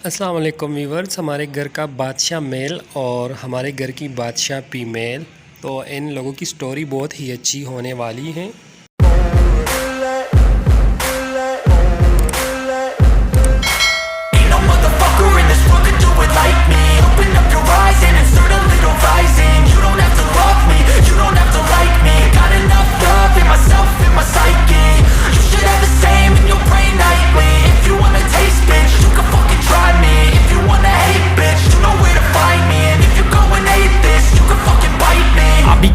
अस्सलाम वालेकुम व्यूवर्स, हमारे घर का बादशाह मेल और हमारे घर की बादशाह फीमेल, तो इन लोगों की स्टोरी बहुत ही अच्छी होने वाली है।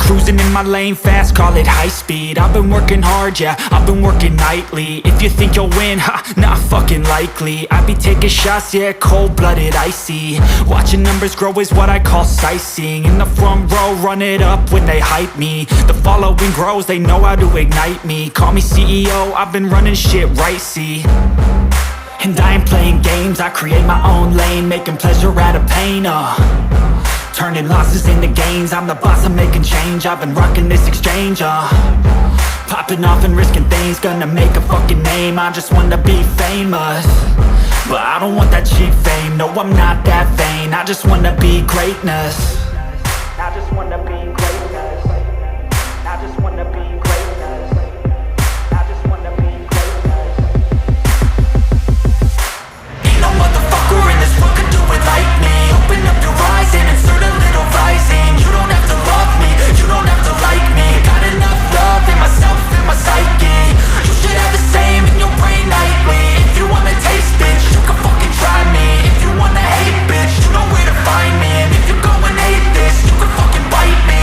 Cruising in my lane fast, call it high speed. I've been working hard, yeah, I've been working nightly. If you think you'll win, ha, not fucking likely. I be taking shots, yeah, cold-blooded, icy. Watching numbers grow is what I call sightseeing. In the front row, run it up when they hype me. The following grows, they know how to ignite me. Call me CEO, I've been running shit right, see. And I ain't playing games, I create my own lane, making pleasure out of pain, turning losses into gains. I'm the boss, I'm making change. I've been rocking this exchange, popping off and risking things. Gonna make a fucking name, I just wanna be famous. But I don't want that cheap fame, no, I'm not that vain. I just wanna be greatness. I just wanna be greatness. I just wanna be greatness. I just wanna be greatness. Ain't no motherfucker in this world could do it like me. Open up your eyes and insert a little rising. You don't have to love me, you don't have to like me. Got enough love in myself, in my psyche. You should have the same in your brain nightly. If you wanna taste, bitch, you can fucking try me. If you wanna hate, bitch, you know where to find me. And if you go and hate this, you can fucking bite me.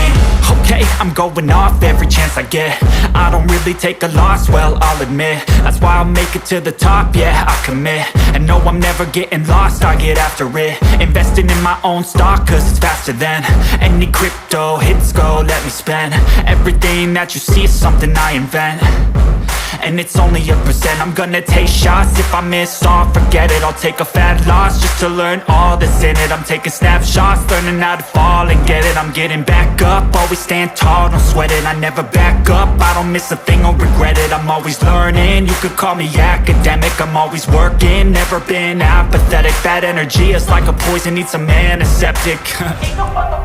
Okay, I'm going off every chance I get. I don't really take a loss, well, I'll admit. That's why I'll make it to the top, yeah, I commit. And no, I'm never getting lost, I get after it. Investing in my own stock, cause it's faster than any crypto hits go, let me spend. Everything that you see is something I invent. And it's only a percent. I'm gonna take shots. If I miss all, forget it. I'll take a fat loss just to learn all that's in it. I'm taking snapshots, learning how to fall and get it. I'm getting back up, always stand tall, don't sweat it. I never back up, I don't miss a thing or regret it. I'm always learning, you could call me academic. I'm always working, never been apathetic. Bad energy is like a poison, needs some antiseptic. Ain't no